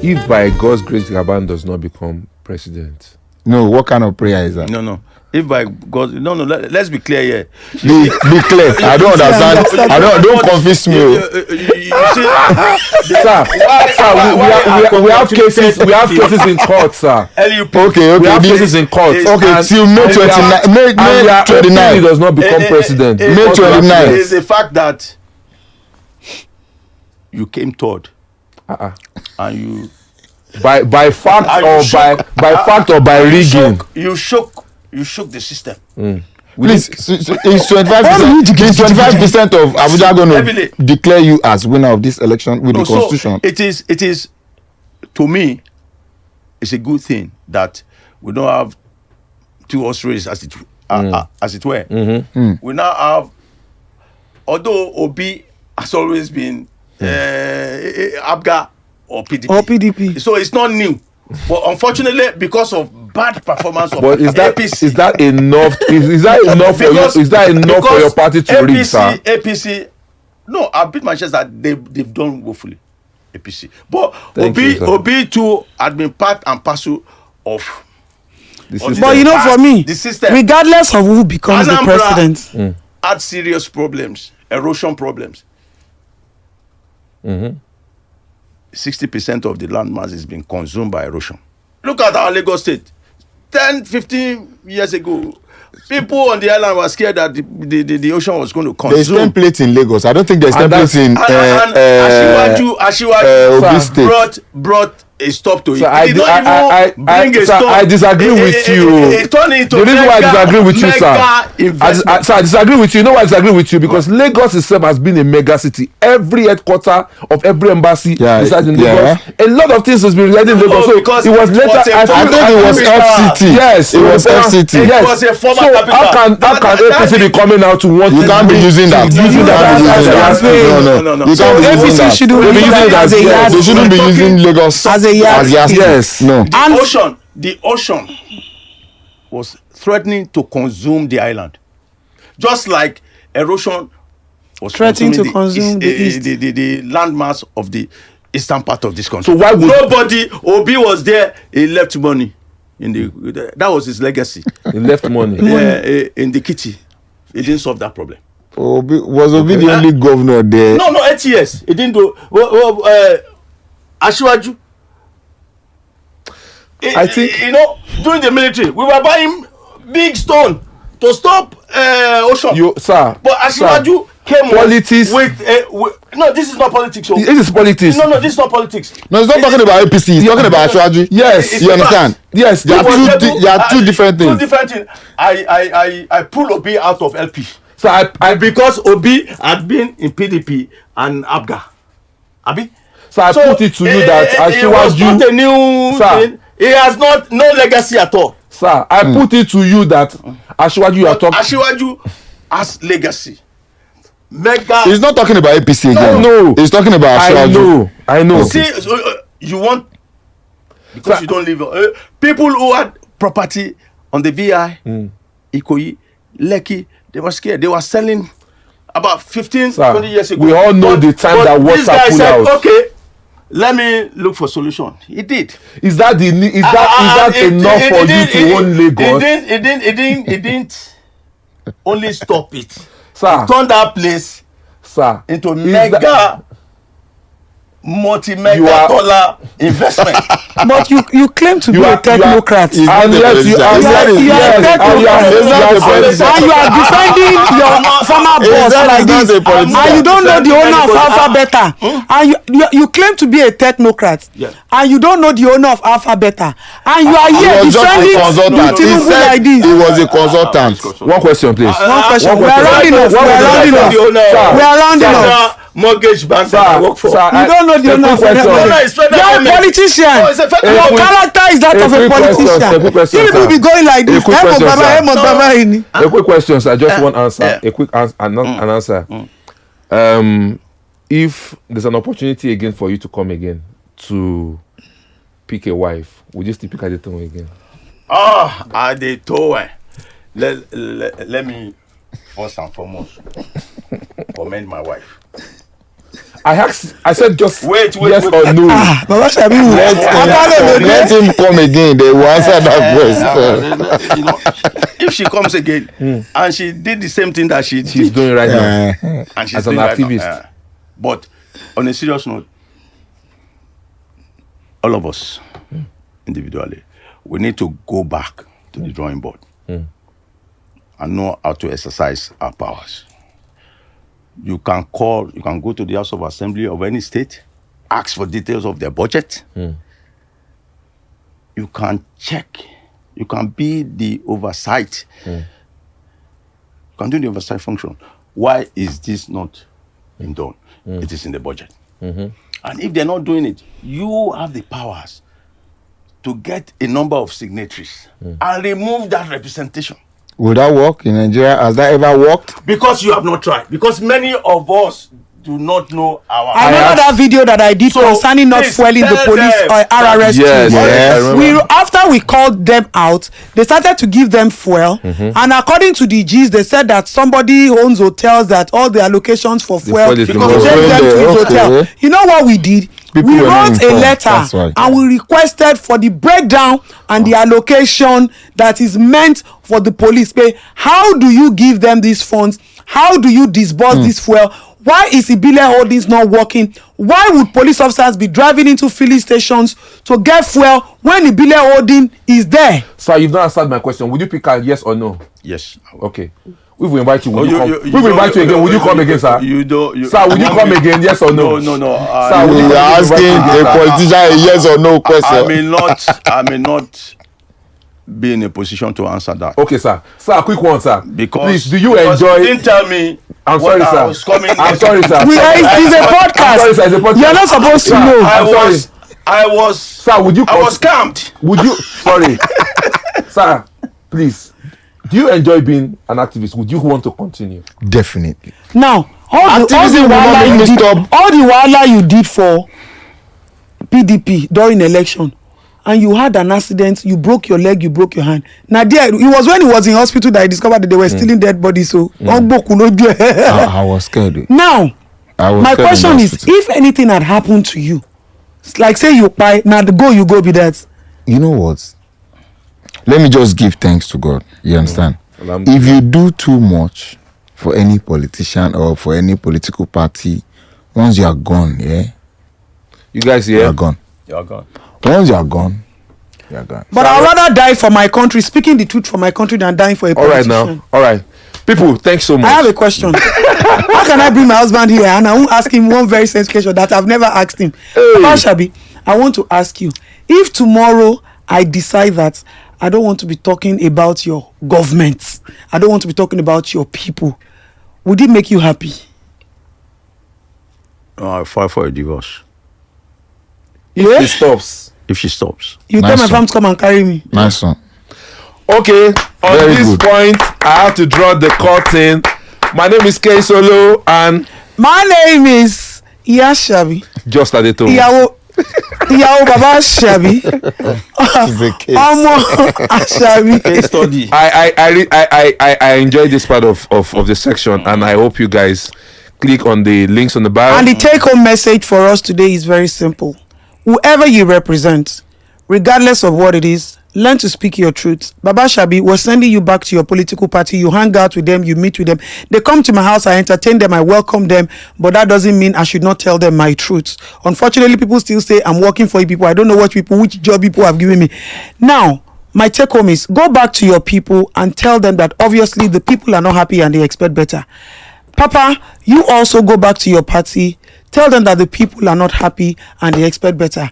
if by God's grace Gabon does not become president. No, what kind of prayer is that? No. If by God, no. Let's be clear here. Be clear. I don't understand. Don't confuse me. We have cases. We have cases in court, sir. Okay. We have cases in court. Okay, till May 29. May 29 he does not become president. May 29 is the fact that you came third, and you by fact or by rigging. You shook the system. Please, is 25% of Abuja going to declare you as winner of this election with the constitution? So it is to me, it's a good thing that we don't have two horse race as it were. We now have, although Obi has always been Abga or PDP. So it's not new. But unfortunately, because of bad performance of APC, is that enough? Is that enough for you? Is that enough for your party to rig, sir? APC, no, I beat my chest that they've done woefully. APC, but Obi too had been part and parcel of the system. But you know, for me, the system, regardless of who becomes the president, had serious problems, erosion problems. 60% of the land mass is being consumed by erosion. Look at our Lagos state. 10-15 years ago, people on the island were scared that the ocean was going to consume. There's templates in Lagos. I don't think there's templates in Ashiwaju brought a stop to it. So I disagree with you. The reason why I disagree with you, sir, I disagree with you. You know why I disagree with you? Because Lagos itself has been a mega city. Every headquarter of every embassy resides in Lagos. A lot of things has been residing in Lagos. So it was later. I think it was FCT. Yes, it was FCT. It was a former capital. How can APC be coming out to want? You can't be using that. No. You can't be using that. They shouldn't be using Lagos as a yard. Yes. No. The ocean was threatening to consume the island, just like erosion was threatening to consume the landmass of the eastern part of this country. So why would Obi was there? He left money that was his legacy. He left money in the kitty. He didn't solve that problem. Was Obi the only governor there? No, 8 years. He didn't do. Ashiwaju. I think during the military, we were buying big stone to stop ocean. But Ashiwaju came politics with no. This is not politics. This is politics. No, this is not politics. No, he's not talking about APC. He's talking about Ashiwaju. Yes, you understand? Yes, there are two different things. Two different things. I pull Obi out of LP. So because Obi had been in PDP and Abga. Abi. So I put it to you that Ashiwaju was not a new thing. He has no legacy at all. Sir, I put it to you that Ashiwaju you are talking. Ashiwaju has legacy. Mega. He's not talking about APC again. No. He's talking about Ashiwaju. I know. See, you want because you don't live. People who had property on the VI, Ikoyi, Lekki, they were scared. They were selling about 20 years ago. We all know the time that water pulled out. Okay. Let me look for solution. He did. Is that enough for you to own Lagos? It didn't only stop it. Sir, it turned that place into multi-mega dollar investment. But you claim to be a technocrat. And yes, you are defending your former boss like this. And you don't know the owner of Alpha Beta. And you claim to be a technocrat. And you don't know the owner of Alpha Beta. And you are here defending Tinubu like this. He was a consultant. One question, please. One question. We are rounding off. Mortgage bank that I work for. You don't know the owner of Federal Government. You are a politician. Your character is that of a politician. You will be going like this. A quick question, sir. Just one answer. A quick answer. An answer. If there's an opportunity again for you to come again to pick a wife, would you still pick Adetoun again? Adetoun. Let me first and foremost commend my wife. I said just wait, yes or no. Baba Shabi, let him come again. They will answer that question. You know, if she comes again and she did the same thing that she's doing right now, and she's as an activist. But on a serious note, all of us individually, we need to go back to the drawing board and know how to exercise our powers. You can go to the House of Assembly of any state, ask for details of their budget. You can check. You can be the oversight. You can do the oversight function. Why is this not being done? It is in the budget. And if they're not doing it, you have the powers to get a number of signatories and remove that representation. Will that work in Nigeria? Has that ever worked? Because you have not tried. Because many of us do not know our... I remember that video that I did concerning not fueling the police or RRS. Yes. After we called them out, they started to give them fuel. And according to the G's, they said that somebody owns hotels, that all the allocations for fuel, they take them to his hotel. You know what we did? We wrote a letter and we requested for the breakdown and the allocation that is meant for the police pay. How do you give them these funds? How do you disburse this fuel? Why is Ibile Holdings not working? Why would police officers be driving into filling stations to get fuel when Ibile Holding is there? Sir, you've not answered my question. Would you pick a yes or no? Yes. Okay. We will invite you. We will invite you again. Would you come again, sir? Sir, would you come again? Yes or no? No. Sir, we are asking a politician a yes or no question. I may not be in a position to answer that. Okay, sir. Sir, quick one, sir. Because please, do you enjoy? You didn't tell me. I'm sorry, sir. I'm sorry, sir. It's a podcast. I'm sorry, sir. It's a podcast. You're not supposed to know. I was. Sir, would you? I was scammed. Would you? Sorry, sir. Please. Do you enjoy being an activist? Would you want to continue? Definitely. Now, all the wahala you did for PDP during election, and you had an accident, you broke your leg, you broke your hand. Now there, it was when he was in hospital that I discovered that they were stealing dead bodies. So I was scared. Now, my question is, if anything had happened to you, like say you buy, now you go be that. You know what? Let me just give thanks to God. You understand? If you do too much for any politician or for any political party, once you are gone, you guys here? You are gone. You are gone. Once you are gone, you are gone. But I'd rather die for my country, speaking the truth for my country, than dying for a politician. All right now. All right. People, thanks so much. I have a question. How can I bring my husband here and I won't ask him one very sensitive question that I've never asked him? Papa Shabi, I want to ask you, if tomorrow I decide that I don't want to be talking about your government, I don't want to be talking about your people, would it make you happy? I'll file for a divorce. If she stops. If she stops. You tell my fam to come and carry me. Nice one. Okay, on this point, I have to draw the curtain. My name is Ksolo and my name is Shabi. Justadetoun. Ìyàwó Baba Shabi. Study. I enjoyed this part of the section, and I hope you guys click on the links on the bio. And the take-home message for us today is very simple. Whoever you represent, regardless of what it is, learn to speak your truth. Baba Shabi, we're sending you back to your political party. You hang out with them, you meet with them. They come to my house, I entertain them, I welcome them, but that doesn't mean I should not tell them my truth. Unfortunately, people still say I'm working for you people. I don't know which job people have given me. Now, my take home is go back to your people and tell them that obviously the people are not happy and they expect better. Papa, you also go back to your party, tell them that the people are not happy and they expect better.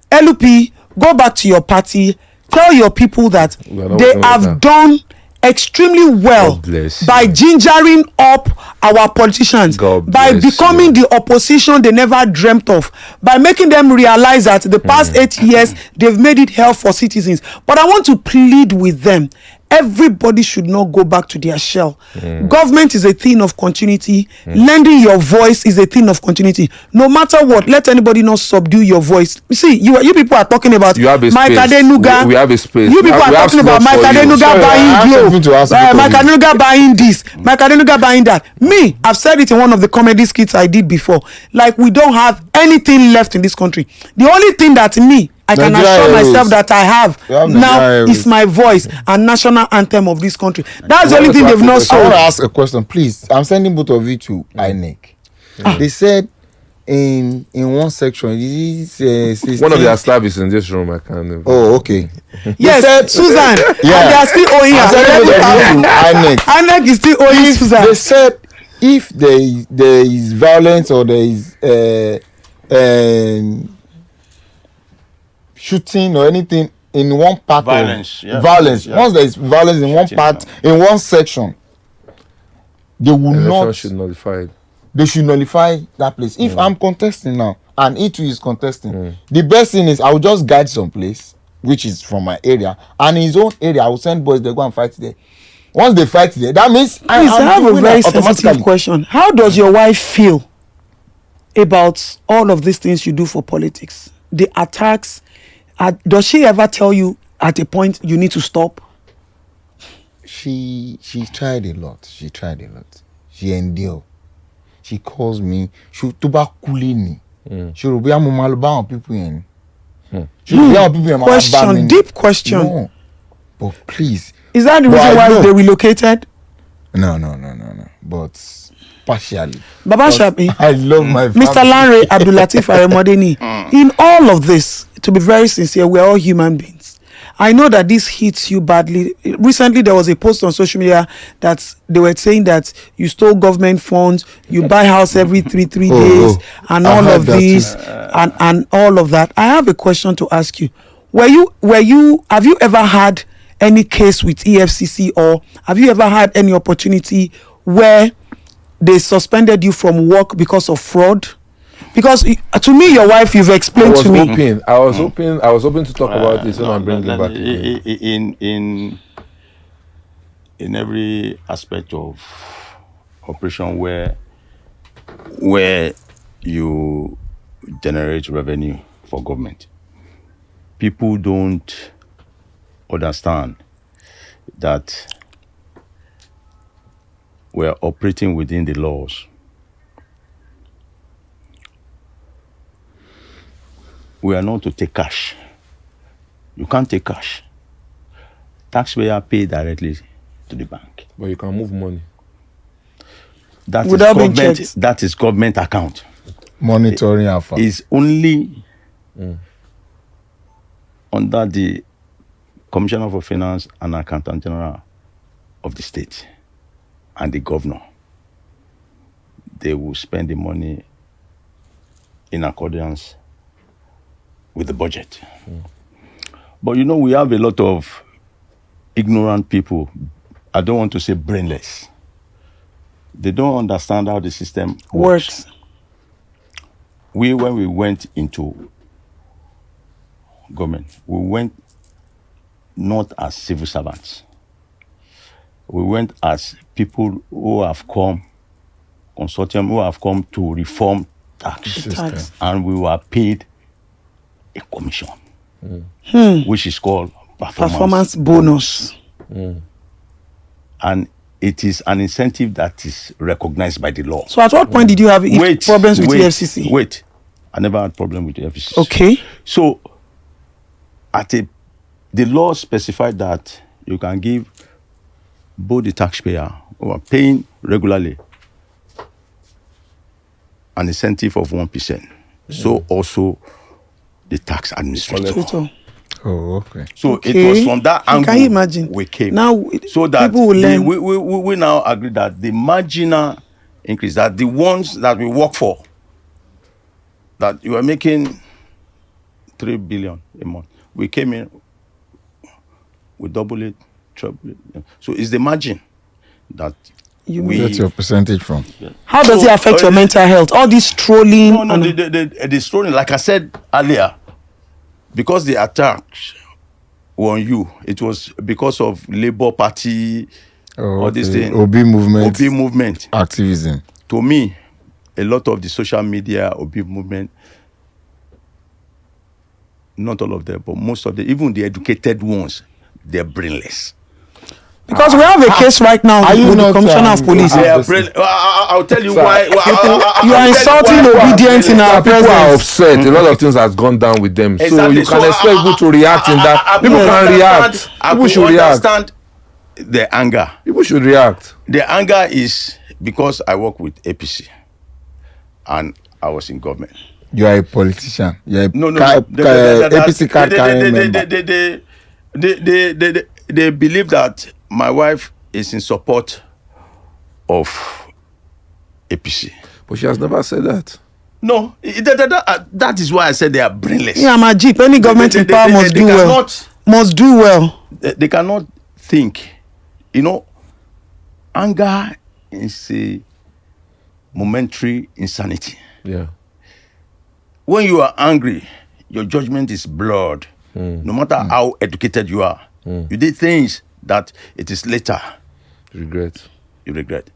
LP, go back to your party, tell your people that they have done extremely well by gingering up our politicians, by becoming the opposition they never dreamt of, by making them realize that the past 8 years they've made it hell for citizens. But I want to plead with them. everybody should not go back to their shell. Government is a thing of continuity. Lending your voice is a thing of continuity. No matter what, let anybody not subdue your voice. You see, you people are talking about Mike Adenuga. We have a space. You people are talking about Mike Adenuga buying Glow. Mike Adenuga buying this. Mike Adenuga buying that. Me, I've said it in one of the comedy skits I did before. Like, we don't have anything left in this country. The only thing that I can assure myself that I have now is my voice and national anthem of this country. That's the only thing they've not sold. I want to ask a question, please. I'm sending both of you to INEC. They said in one section, one of their staff is in this room. I can't. Oh, okay. Yes, said, Susan. Yeah, and they are still owing her. INEC is still owing Susan. They said if there is violence or there is shooting or anything in one part violence. Once there is violence in one part, in one section, they will should nullify it. They should nullify that place. If I'm contesting now and E2 is contesting, the best thing is I will just guide some place which is from my area, and in his own area I will send boys, they go and fight there. Once they fight there, that means I have a very sensitive question. How does your wife feel about all of these things you do for politics? The attacks. Does she ever tell you at a point you need to stop? She tried a lot. She endured. She calls me. She tubakulini. She will be a mama people in. Question, deep question. No, but please. Is that the reason why they relocated? No. But partially. Baba Shabi, I love my family. Mr. Lanre Adeniyi. In all of this, to be very sincere, we are all human beings. I know that this hits you badly. Recently, there was a post on social media that they were saying that you stole government funds, you buy house every three days, and all of this, and all of that. I have a question to ask you. Have you ever had any case with EFCC, or have you ever had any opportunity where they suspended you from work because of fraud? Because to me, your wife, you've explained to me. I was hoping to talk about this when I'm bringing back in every aspect of operation where you generate revenue for government, people don't understand that we're operating within the laws. We are not to take cash. You can't take cash. Taxpayer pay directly to the bank. But you can move money. That is government account. Monitoring alpha. Is only under the Commissioner for Finance and Accountant General of the state and the governor. They will spend the money in accordance with the budget. But we have a lot of ignorant people. I don't want to say brainless. They don't understand how the system works. When we went into government, we went not as civil servants. We went as people who have come, consortium who have come to reform tax. And we were paid a commission, which is called performance bonus. And it is an incentive that is recognized by the law. So at what point did you have problems with the FCC? Wait, I never had problem with the FCC. Okay. So the law specified that you can give both the taxpayer who are paying regularly an incentive of 1%. So also the tax administrator. Oh, okay. So it was from that angle. Can you imagine? We came. Now, so that people will learn. We now agree that the marginal increase, that the ones that we work for, that you are making 3 billion a month, we came in, we double it, treble it. So it's the margin that we get your percentage from. Yeah. How does it affect your mental health? All this strolling. No, the strolling, like I said earlier, because the attack on you. It was because of Labour Party, all this thing. Obi movement. Activism. To me, a lot of the social media Obi movement, not all of them, but most of them, even the educated ones, they're brainless. Because we have a case right now with the commissioner of police. I'll tell you why. You are insulting obedience in our presence. People are upset. A lot of things has gone down with them. Exactly. So you can expect people to react in that. People can react. People should react. Understand the anger. People should react. The anger is because I work with APC and I was in government. You are a politician. You are a APC card carrying member. They believe that my wife is in support of APC. But she has never said that. No, that is why I said they are brainless. Yeah, my Jeep. Any government in power must do well. Must do well. They cannot think. You know, anger is a momentary insanity. Yeah. When you are angry, your judgment is blurred. No matter how educated you are. You did things that it is later You regret.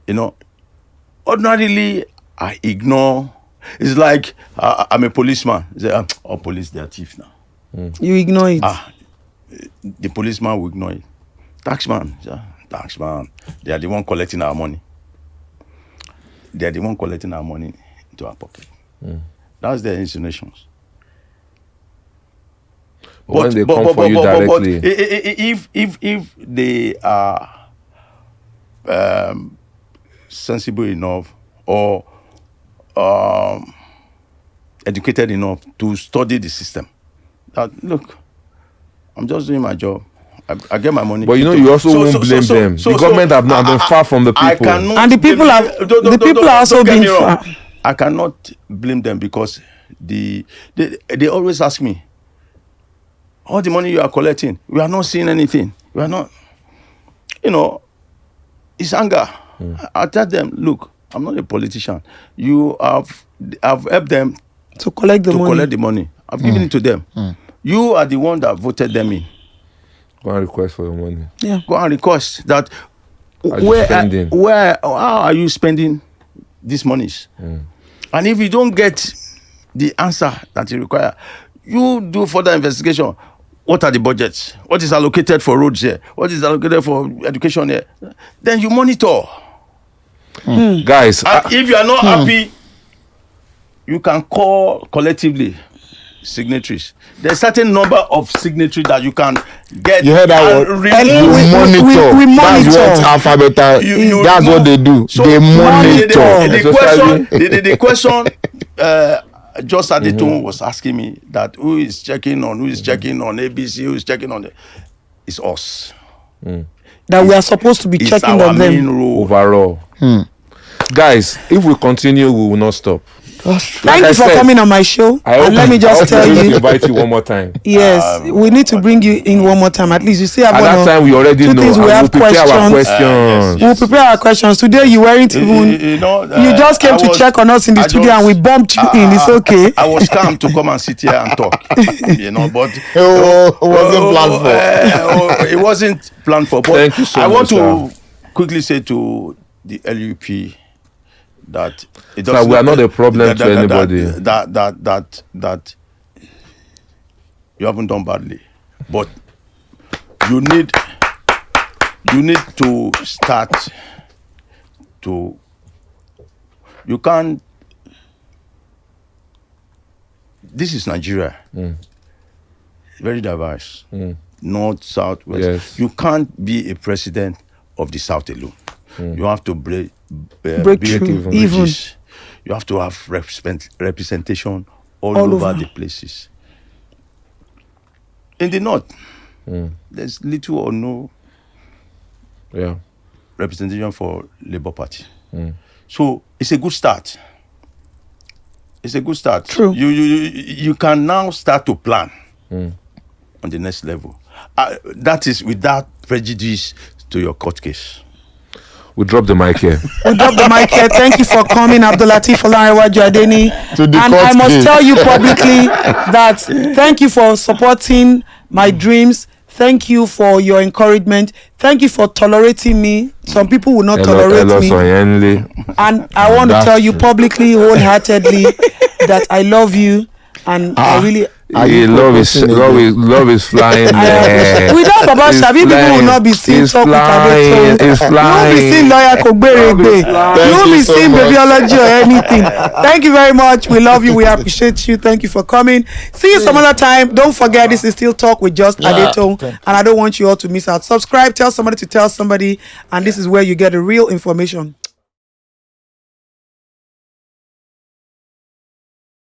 You know, ordinarily I ignore. It's like I'm a policeman. Say, oh, police, they are thief now. You ignore it. The policeman will ignore it. Taxman, they are the one collecting our money. They are the one collecting our money into our pocket. That's their insinuations. But when they come for you directly, if they are sensible enough or educated enough to study the system, that look, I'm just doing my job. I get my money. But you know, you also won't blame them. The government have not been far from the people, and the people are also being far. I cannot blame them because they always ask me, all the money you are collecting, we are not seeing anything. We are not, it's anger. I tell them, look, I'm not a politician. I've helped them to collect the money. I've given it to them. You are the one that voted them in. Go and request for your money. Yeah. Go and request that. How are you spending these monies? And if you don't get the answer that you require, you do further investigation. What are the budgets? What is allocated for roads here? What is allocated for education here? Then you monitor. Guys, if you are not happy, you can call collectively signatories. There's a certain number of signatories that you can get. You heard that word? We monitor. That's what alphabet. That's what they do. So they monitor. The question Justadetoun was asking me that who is checking on ABC, who is checking on it's us. That we are supposed to be checking on them overall. Guys, if we continue, we will not stop. Thank you for coming on my show. And let me just tell you, invite you one more time. Yes, we need to bring you in one more time. At least you see. At that time, we already know. We have questions. Yes. We'll prepare our questions. Today, you weren't even. You just came to check on us in the studio, and we bumped you in. It's okay. I was calm to come and sit here and talk. But it wasn't planned for. It wasn't planned for. But thank you so much. I want to quickly say to the LUP that it doesn't. So we are not a problem to anybody. That you haven't done badly, but you need to start to. You can't. This is Nigeria. Very diverse. North, south, west. Yes. You can't be a president of the South alone. You have to break through. Even. You have to have representation all over the places. In the North, there's little or no representation for Labour Party. So it's a good start. It's a good start. True. You can now start to plan on the next level. That is without prejudice to your court case. We'll drop the mic here. Thank you for coming, Abdulateef Lanre Adeniyi. And I must tell you publicly that thank you for supporting my dreams. Thank you for your encouragement. Thank you for tolerating me. Some people will not tolerate me. And I want to tell you publicly, wholeheartedly, that I love you, and I really. Love is flying. Without Baba Shabi, people will not be seeing talk with Adetoun. It's flying. You won't be seeing Lawyer Kogberegbe. You won't be seeing Babyology or anything. Thank you very much. We love you. We appreciate you. Thank you for coming. See you some other time. Don't forget, this is Still Talk with Just Adetoun, and I don't want you all to miss out. Subscribe. Tell somebody to tell somebody, and this is where you get the real information.